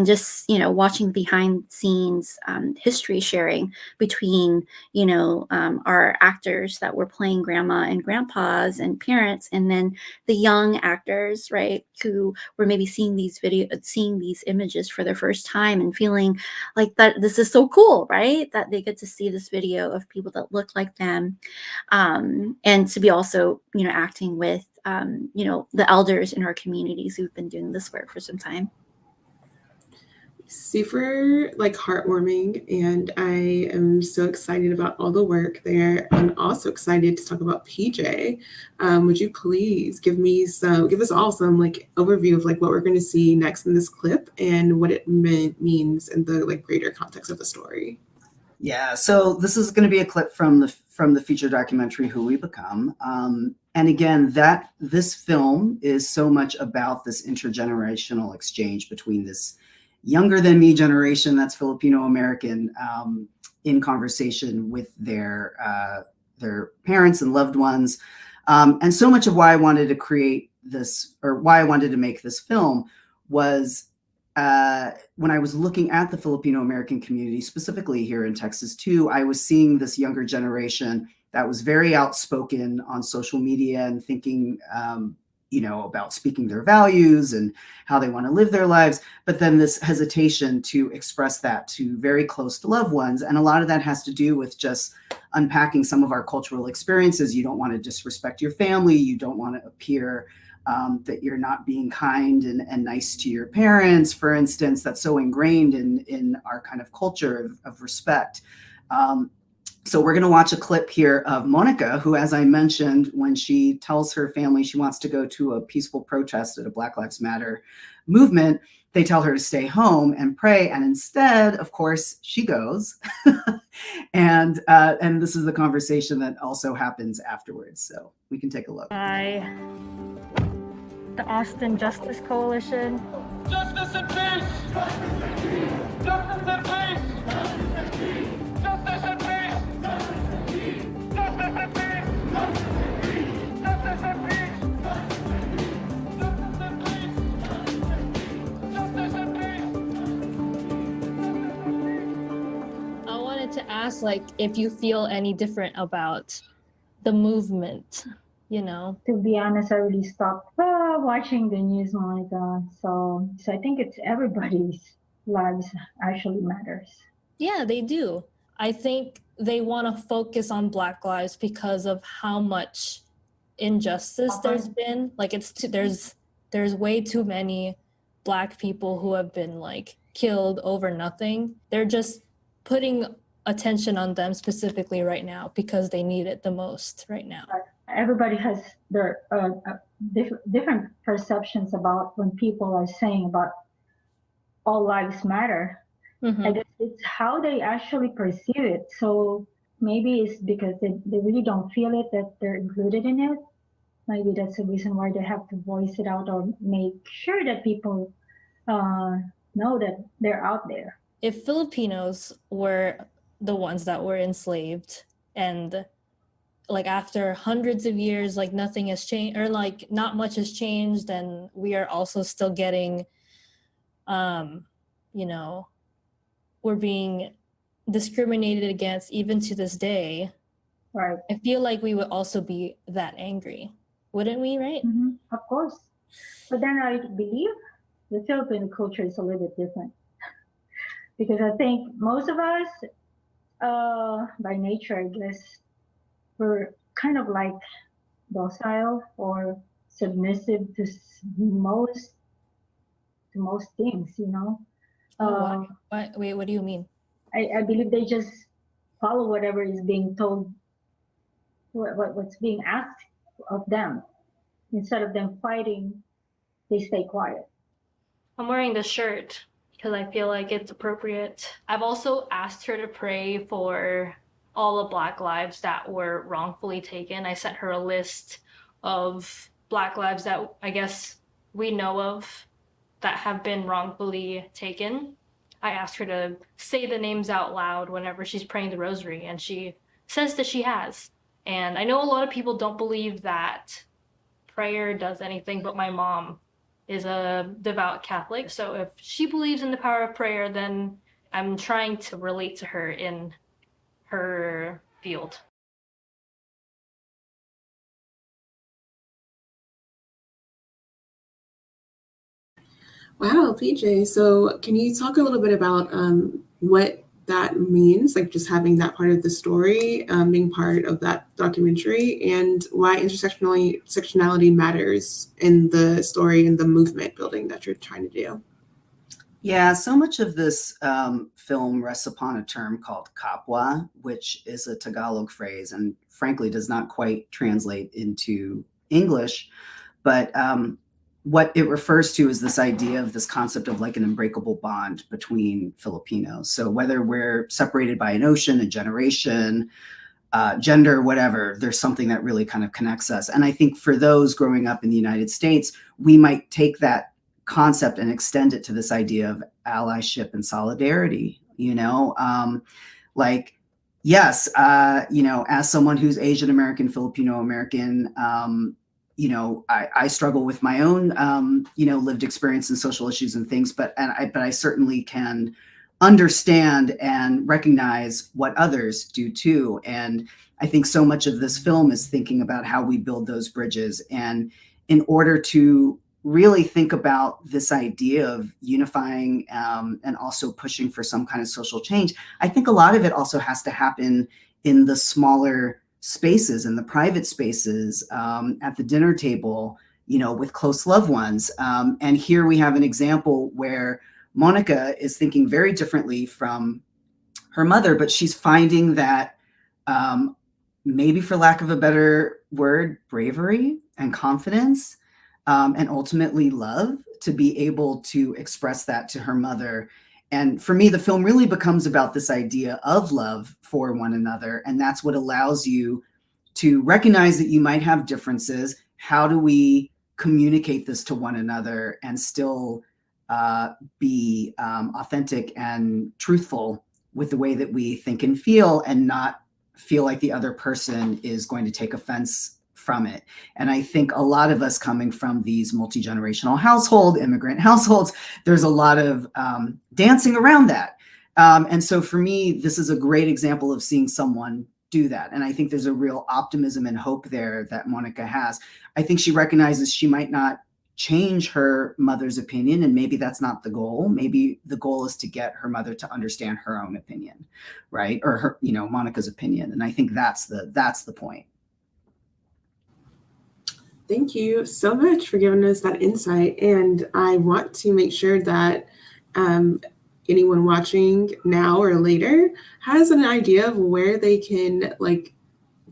just, you know, watching behind scenes history sharing between, you know, our actors that were playing grandma and grandpas and parents, and then the young actors, right, who were maybe seeing these images for their first time and feeling like that this is so cool, right, that they get to see this video of people that look like them, and to be also, you know, acting with you know, the elders in our communities who've been doing this work for some time. Super like heartwarming, and I am so excited about all the work there, and also excited to talk about PJ. Would you please give us all some like overview of like what we're going to see next in this clip and what it means in the like greater context of the story? Yeah, so this is going to be a clip from the feature documentary Who We Become. And again, this film is so much about this intergenerational exchange between this younger than me generation that's Filipino American in conversation with their parents and loved ones. And so much of why I wanted to create this, or why I wanted to make this film, was when I was looking at the Filipino American community, specifically here in Texas too, I was seeing this younger generation that was very outspoken on social media and thinking, you know, about speaking their values and how they want to live their lives, but then this hesitation to express that to very close to loved ones. And a lot of that has to do with just unpacking some of our cultural experiences. You don't want to disrespect your family. You don't want to appear that you're not being kind and nice to your parents, for instance. That's so ingrained in our kind of culture of respect. So we're going to watch a clip here of Monica, who, as I mentioned, when she tells her family she wants to go to a peaceful protest at a Black Lives Matter movement, they tell her to stay home and pray. And instead, of course, she goes. And this is the conversation that also happens afterwards. So we can take a look. By the Austin Justice Coalition. Justice and peace! Justice and peace! Justice and peace! Justice and peace! Justice and peace! Justice and peace! Justice and peace! I wanted to ask, like, if you feel any different about the movement, you know? To be honest, I really stopped watching the news, Monica. So I think it's everybody's lives actually matters. Yeah, they do. I think they want to focus on Black lives because of how much injustice there's been. Like, there's way too many Black people who have been like killed over nothing. They're just putting attention on them specifically right now because they need it the most right now. Everybody has their different perceptions about when people are saying about all lives matter. I guess it's how they actually perceive it. So maybe it's because they really don't feel it, that they're included in it. Maybe that's the reason why they have to voice it out or make sure that people know that they're out there. If Filipinos were the ones that were enslaved, and like after hundreds of years, like nothing has changed, or like not much has changed, and we are also still getting, you know, we're being discriminated against even to this day. Right. I feel like we would also be that angry, wouldn't we, right? Of course. But then I believe the Filipino culture is a little bit different. Because I think most of us, by nature, I guess, we're kind of like docile or submissive to most things, you know. Wait, what do you mean? I believe they just follow whatever is being told, what's being asked of them. Instead of them fighting, they stay quiet. I'm wearing this shirt because I feel like it's appropriate. I've also asked her to pray for all the Black lives that were wrongfully taken. I sent her a list of Black lives that I guess we know of that have been wrongfully taken. I asked her to say the names out loud whenever she's praying the rosary, and she says that she has. And I know a lot of people don't believe that prayer does anything, but my mom is a devout Catholic. So if she believes in the power of prayer, then I'm trying to relate to her in her field. Wow, PJ. So, can you talk a little bit about what that means, like just having that part of the story, being part of that documentary, and why intersectionality matters in the story and the movement building that you're trying to do? Yeah, so much of this film rests upon a term called kapwa, which is a Tagalog phrase and frankly does not quite translate into English. But what it refers to is this idea of this concept of like an unbreakable bond between Filipinos. So whether we're separated by an ocean, a generation, gender, whatever, there's something that really kind of connects us. And I think for those growing up in the United States, we might take that concept and extend it to this idea of allyship and solidarity, like, yes, as someone who's Asian American, Filipino American, I struggle with my own, lived experience and social issues and things, but I certainly can understand and recognize what others do too. And I think so much of this film is thinking about how we build those bridges. And in order to really think about this idea of unifying and also pushing for some kind of social change, I think a lot of it also has to happen in the smaller spaces, in the private spaces, at the dinner table, with close loved ones. And here we have an example where Monica is thinking very differently from her mother, but she's finding that maybe, for lack of a better word, bravery and confidence, and ultimately love to be able to express that to her mother. And for me, the film really becomes about this idea of love for one another. And that's what allows you to recognize that you might have differences. How do we communicate this to one another and still be authentic and truthful with the way that we think and feel, and not feel like the other person is going to take offense from it? And I think a lot of us coming from these multi-generational immigrant households, there's a lot of dancing around that. And so for me, this is a great example of seeing someone do that. And I think there's a real optimism and hope there that Monica has. I think she recognizes she might not change her mother's opinion, and maybe that's not the goal. Maybe the goal is to get her mother to understand her own opinion, right? Or her, Monica's opinion. And I think that's the point. Thank you so much for giving us that insight. And I want to make sure that anyone watching now or later has an idea of where they can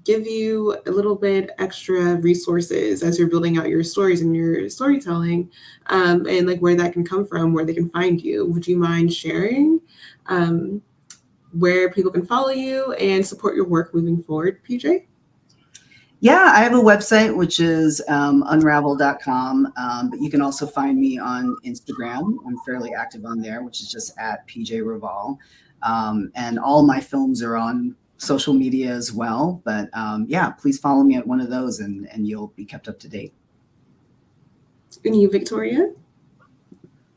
give you a little bit extra resources as you're building out your stories and your storytelling, and where that can come from, where they can find you. Would you mind sharing where people can follow you and support your work moving forward, PJ? Yeah, I have a website, which is unravel.com, but you can also find me on Instagram. I'm fairly active on there, which is just at PJ Raval. And all my films are on social media as well. But yeah, please follow me at one of those and you'll be kept up to date. And you, Victoria?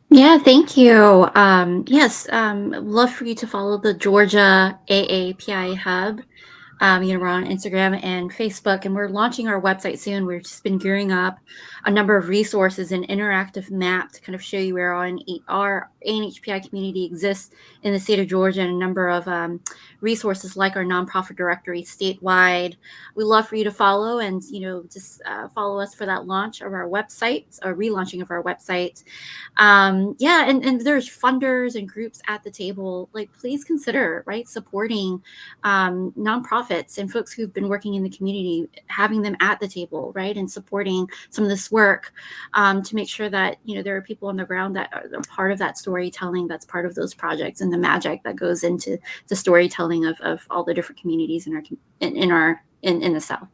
Yeah, thank you. Yes, love for you to follow the Georgia AAPI Hub. We're on Instagram and Facebook, and we're launching our website soon. We've just been gearing up a number of resources, an interactive map to kind of show you where our ANHPI community exists in the state of Georgia, and a number of resources like our nonprofit directory statewide. We love for you to follow and, just follow us for that launch of our website, or relaunching of our website. Yeah, and there's funders and groups at the table. Please consider, right, supporting nonprofits and folks who've been working in the community, having them at the table, right, and supporting some of this work to make sure that there are people on the ground that are part of that storytelling, that's part of those projects, and the magic that goes into the storytelling of all the different communities in the South.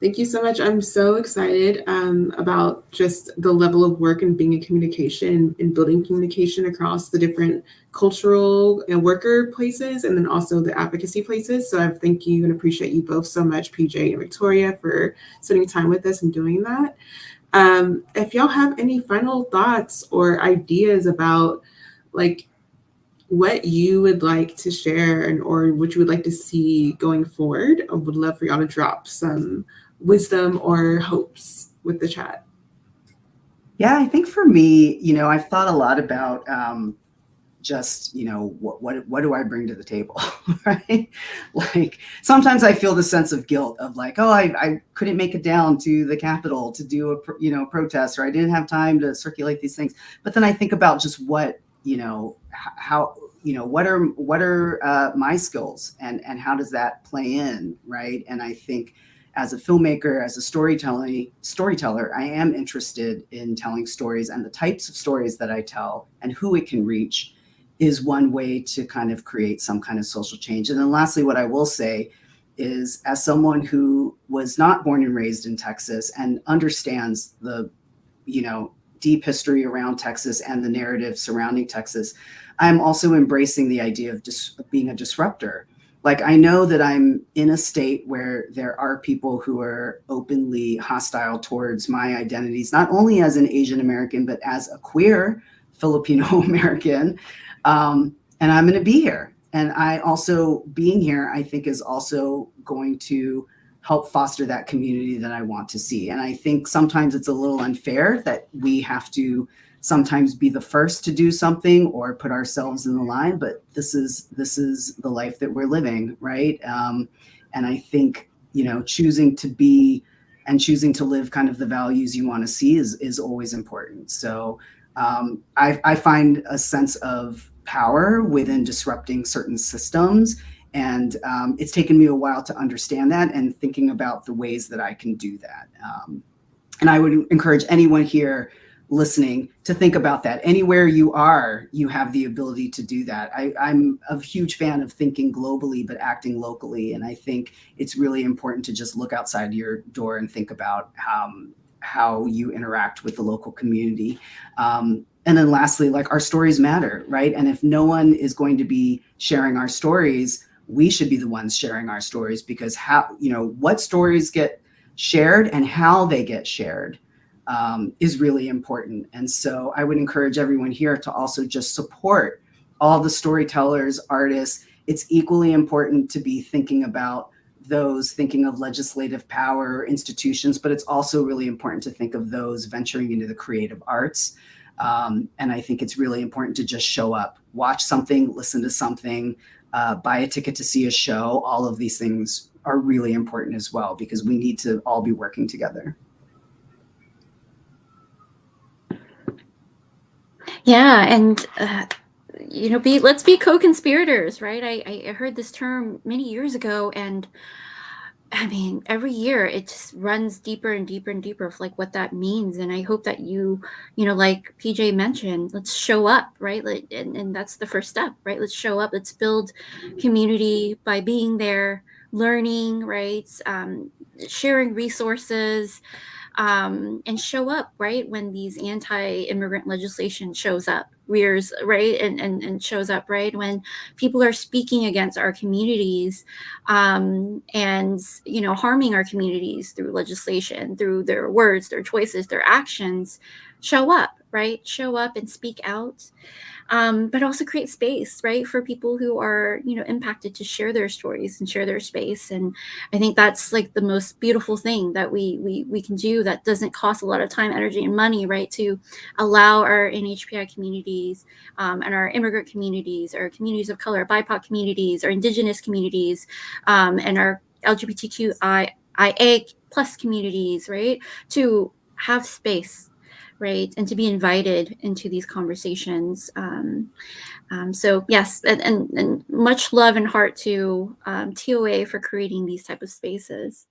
Thank you so much. I'm so excited about just the level of work and being in communication and building communication across the different cultural and worker places, and then also the advocacy places. So I thank you and appreciate you both so much, PJ and Victoria, for spending time with us and doing that. If y'all have any final thoughts or ideas about like what you would like to share and or what you would like to see going forward, I would love for y'all to drop some wisdom or hopes with the chat. Yeah, I think for me, I've thought a lot about just, what do I bring to the table, right? Like sometimes I feel the sense of guilt of like, oh, I couldn't make it down to the Capitol to do a protest, or I didn't have time to circulate these things. But then I think about just what, how, what are my skills and how does that play in, right? And I think as a filmmaker, as a storyteller, I am interested in telling stories, and the types of stories that I tell and who it can reach is one way to kind of create some kind of social change. And then lastly, what I will say is, as someone who was not born and raised in Texas and understands the, deep history around Texas and the narrative surrounding Texas, I'm also embracing the idea of being a disruptor. Like, I know that I'm in a state where there are people who are openly hostile towards my identities, not only as an Asian American, but as a queer Filipino American. And I'm going to be here. And I also, being here, I think is also going to help foster that community that I want to see. And I think sometimes it's a little unfair that we have to sometimes be the first to do something or put ourselves in the line, but this is the life that we're living, right? And I think, choosing to be and choosing to live kind of the values you want to see is always important. So I find a sense of power within disrupting certain systems. And it's taken me a while to understand that and thinking about the ways that I can do that. And I would encourage anyone here listening to think about that. Anywhere you are, you have the ability to do that. I'm a huge fan of thinking globally, but acting locally. And I think it's really important to just look outside your door and think about how you interact with the local community. And then lastly, like, our stories matter, right? And if no one is going to be sharing our stories, we should be the ones sharing our stories, because what stories get shared and how they get shared is really important. And so I would encourage everyone here to also just support all the storytellers, artists. It's equally important to be thinking about those thinking of legislative power institutions, but it's also really important to think of those venturing into the creative arts. And I think it's really important to just show up, watch something, listen to something, buy a ticket to see a show. All of these things are really important as well, because we need to all be working together. Yeah, and let's be co-conspirators, right? I heard this term many years ago, and I mean, every year it just runs deeper and deeper and deeper of like what that means. And I hope that like PJ mentioned, let's show up, right? And that's the first step, right? Let's show up. Let's build community by being there, learning, right? Sharing resources, and show up, right? When these anti-immigrant legislation shows up, rears, right? And shows up, right? When people are speaking against our communities, and, harming our communities through legislation, through their words, their choices, their actions, show up, right? Show up and speak out. But also create space, right, for people who are, impacted to share their stories and share their space. And I think that's like the most beautiful thing that we can do that doesn't cost a lot of time, energy, and money, right, to allow our NHPI communities and our immigrant communities, our communities of color, BIPOC communities, our indigenous communities, and our LGBTQIA plus communities, right, to have space, right, and to be invited into these conversations. So yes, and much love and heart to TOA for creating these type of spaces.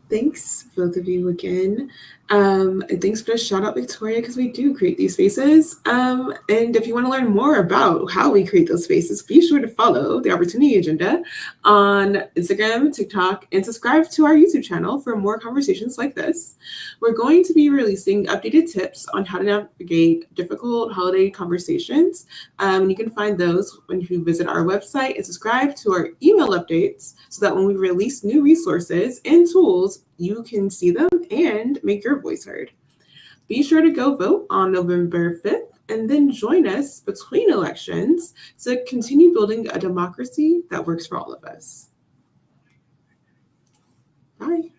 Thanks, both of you again. And thanks for the shout out, Victoria, because we do create these spaces. And if you want to learn more about how we create those spaces, be sure to follow the Opportunity Agenda on Instagram, TikTok, and subscribe to our YouTube channel for more conversations like this. We're going to be releasing updated tips on how to navigate difficult holiday conversations. And you can find those when you visit our website and subscribe to our email updates so that when we release new resources and tools, you can see them and make your voice heard. Be sure to go vote on November 5th and then join us between elections to continue building a democracy that works for all of us. Bye.